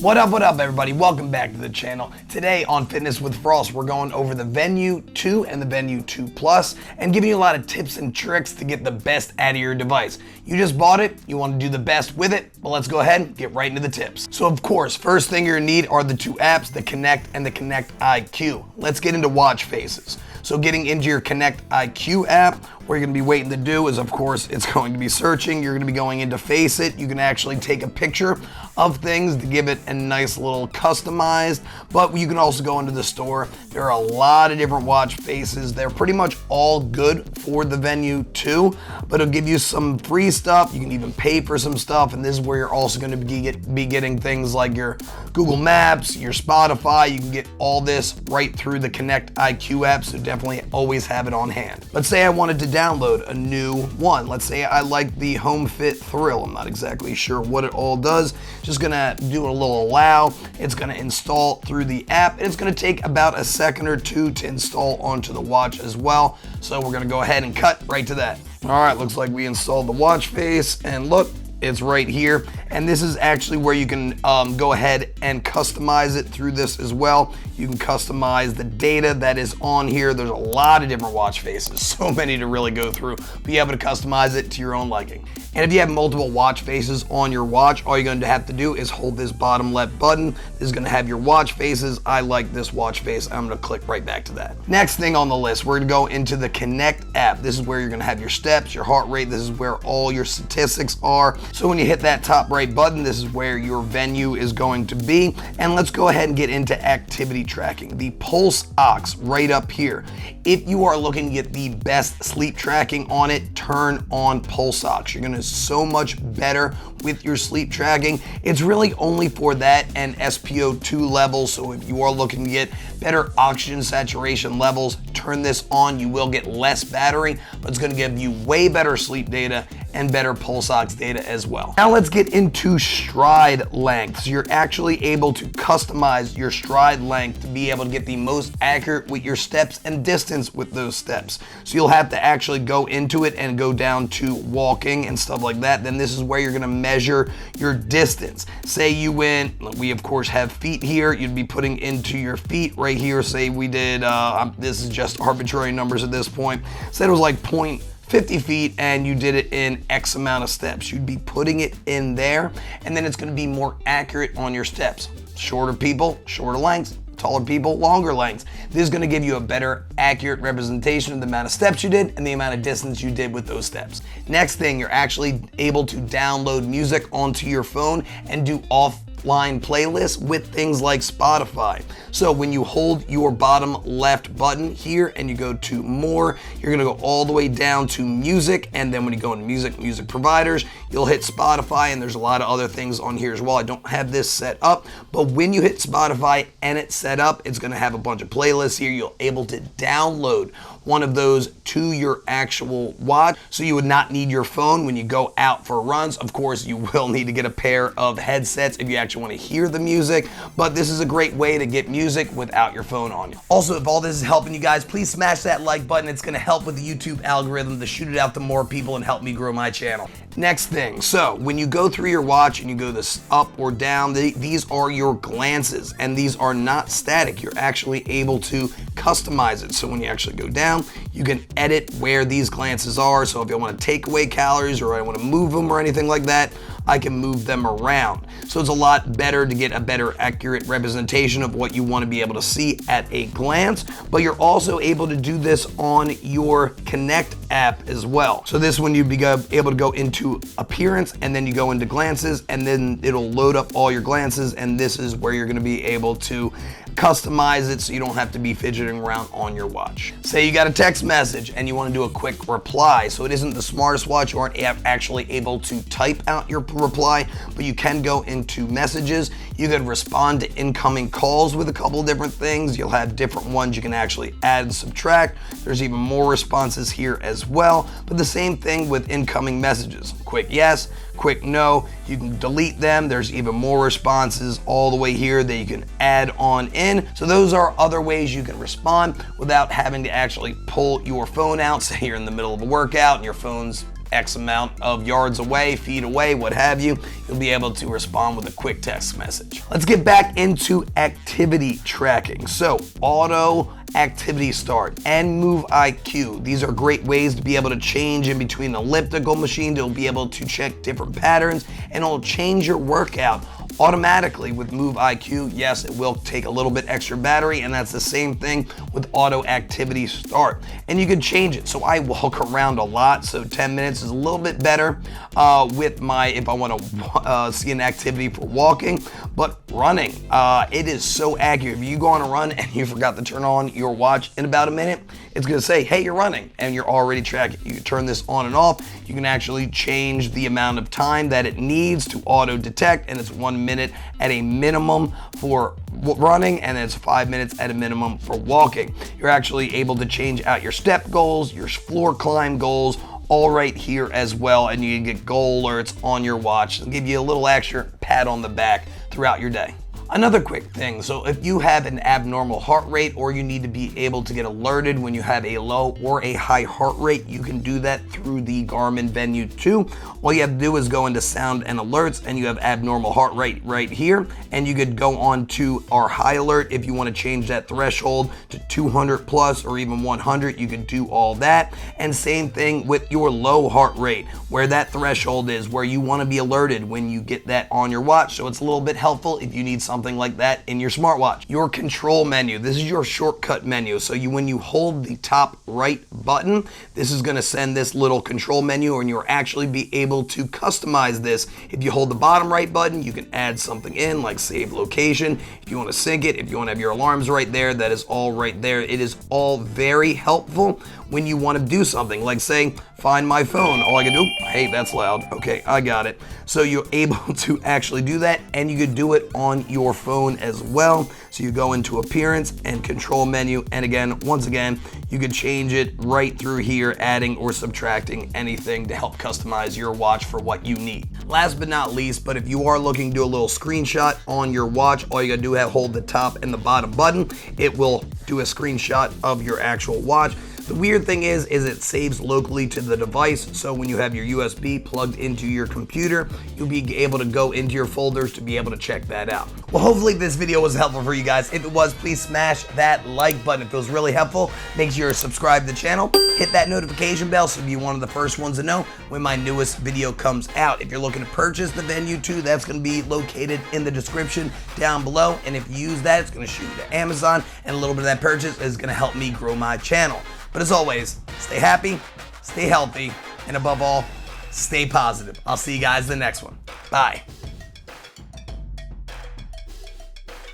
What up everybody? Welcome back to the channel. Today on Fitness with Frost, we're going over the Venu 2 and the Venu 2 Plus and giving you a lot of tips and tricks to get the best out of your device. You just bought it, you want to do the best with it, but let's go ahead and get right into the tips. So of course, first thing you're gonna need are the two apps, the Connect and the Connect IQ. Let's get into watch faces. So getting into your Connect IQ app, what you're gonna be waiting to do is, of course, it's going to be searching. You're gonna be going into Face It. You can actually take a picture of things to give it a nice little customized, but you can also go into the store. There are a lot of different watch faces. They're pretty much all good for the Venu 2, but it'll give you some free stuff. You can even pay for some stuff, and this is where you're also gonna be getting things like your Google Maps, your Spotify. You can get all this right through the Connect IQ app, so definitely always have it on hand. Let's say I wanted to download a new one. Let's say I like the Home Fit Thrill. I'm not exactly sure what it all does. Just gonna do a little allow. It's gonna install through the app, and it's gonna take about a second or two to install onto the watch as well. So we're gonna go ahead and cut right to that. All right, looks like we installed the watch face, and look, it's right here. And this is actually where you can go ahead and customize it through this as well. You can customize the data that is on here. There's a lot of different watch faces, so many to really go through, be able to customize it to your own liking. And if you have multiple watch faces on your watch, all you're going to have to do is hold this bottom left button. This is going to have your watch faces. I like this watch face. I'm going to click right back to that. Next thing on the list, we're going to go into the Connect app. This is where you're going to have your steps, your heart rate. This is where all your statistics are. So when you hit that top right button, this is where your Venu is going to be. And let's go ahead and get into activity tracking. The Pulse Ox right up here. If you are looking to get the best sleep tracking on it, turn on Pulse Ox. You're going to so much better with your sleep tracking. It's really only for that and SpO2 levels. So if you are looking to get better oxygen saturation levels, turn this on. You will get less battery, but it's going to give you way better sleep data and better pulse ox data as well. Now let's get into stride length. So you're actually able to customize your stride length to be able to get the most accurate with your steps and distance with those steps. So you'll have to actually go into it and go down to walking and stuff like that. Then this is where you're gonna measure your distance. Say you went, we of course have feet here, you'd be putting into your feet right here. Say we did, this is just arbitrary numbers at this point. Say it was like 50 feet and you did it in X amount of steps. You'd be putting it in there, and then it's gonna be more accurate on your steps. Shorter people, shorter lengths. Taller people, longer lengths. This is gonna give you a better accurate representation of the amount of steps you did and the amount of distance you did with those steps. Next thing, you're actually able to download music onto your phone and do offline playlists with things like Spotify. So when you hold your bottom left button here and you go to more, you're gonna go all the way down to music, and then when you go into music providers, you'll hit Spotify, and there's a lot of other things on here as well. I don't have this set up, but when you hit Spotify and it's set up, it's gonna have a bunch of playlists here. You're able to download one of those to your actual watch, so you would not need your phone when you go out for runs. Of course, you will need to get a pair of headsets if you actually want to hear the music, but this is a great way to get music without your phone on you. Also, if all this is helping you guys, please smash that like button. It's going to help with the YouTube algorithm to shoot it out to more people and help me grow my channel. Next thing, so when you go through your watch and you go this up or down, these are your glances, and these are not static. You're actually able to customize it. So when you actually go down, you can edit where these glances are. So if I want to take away calories or I want to move them or anything like that, I can move them around. So it's a lot better to get a better accurate representation of what you want to be able to see at a glance, but you're also able to do this on your Connect app as well. So this one you'd be able to go into appearance, and then you go into glances, and then it'll load up all your glances, and this is where you're going to be able to customize it so you don't have to be fidgeting around on your watch. Say you got a text message and you want to do a quick reply. So it isn't the smartest watch. You aren't actually able to type out your reply, but you can go into messages. You can respond to incoming calls with a couple of different things. You'll have different ones you can actually add and subtract. There's even more responses here as well, but the same thing with incoming messages. Quick yes, quick no. You can delete them. There's even more responses all the way here that you can add on in. So those are other ways you can respond without having to actually pull your phone out. Say you're in the middle of a workout and your phone's X amount of yards away, feet away, what have you, you'll be able to respond with a quick text message. Let's get back into activity tracking. So auto activity start and move IQ. These are great ways to be able to change in between elliptical machines. It'll be able to check different patterns and it'll change your workout automatically with Move IQ. Yes, it will take a little bit extra battery, and that's the same thing with Auto Activity Start. And you can change it. So I walk around a lot, so 10 minutes is a little bit better with my, if I want to see an activity for walking. But running, it is so accurate. If you go on a run and you forgot to turn on your watch in about a minute, it's going to say, hey, you're running, and you're already tracking. You can turn this on and off. You can actually change the amount of time that it needs to auto detect, and it's 1 minute at a minimum for running, and it's 5 minutes at a minimum for walking. You're actually able to change out your step goals, your floor climb goals, all right here as well, and you can get goal alerts on your watch and give you a little extra pat on the back throughout your day. Another quick thing, so if you have an abnormal heart rate or you need to be able to get alerted when you have a low or a high heart rate, you can do that through the Garmin Venu 2. All you have to do is go into sound and alerts and you have abnormal heart rate right here, and you could go on to our high alert if you want to change that threshold to 200 plus or even 100. You can do all that, and same thing with your low heart rate, where that threshold is, where you want to be alerted when you get that on your watch. So it's a little bit helpful if you need something like that in your smartwatch. Your control menu, this is your shortcut menu. So when you hold the top right button, this is going to send this little control menu, and you'll actually be able to customize this. If you hold the bottom right button, you can add something in like save location. If you want to sync it, if you want to have your alarms right there, that is all right there. It is all very helpful when you want to do something like, say, find my phone. All I can do, hey, that's loud. Okay, I got it. So you're able to actually do that, and you could do it on your phone as well. So you go into appearance and control menu, and again, once again, you could change it right through here, adding or subtracting anything to help customize your watch for what you need. Last but not least, but if you are looking to do a little screenshot on your watch, all you gotta do is hold the top and the bottom button. It will do a screenshot of your actual watch. The weird thing is it saves locally to the device, so when you have your USB plugged into your computer, you'll be able to go into your folders to be able to check that out. Well, hopefully this video was helpful for you guys. If it was, please smash that like button. If it was really helpful, make sure you're subscribed to the channel, hit that notification bell so you'll be one of the first ones to know when my newest video comes out. If you're looking to purchase the Venu 2, that's going to be located in the description down below, and if you use that, it's going to shoot you to Amazon, and a little bit of that purchase is going to help me grow my channel. But as always, stay happy, stay healthy, and above all, stay positive. I'll see you guys in the next one. Bye.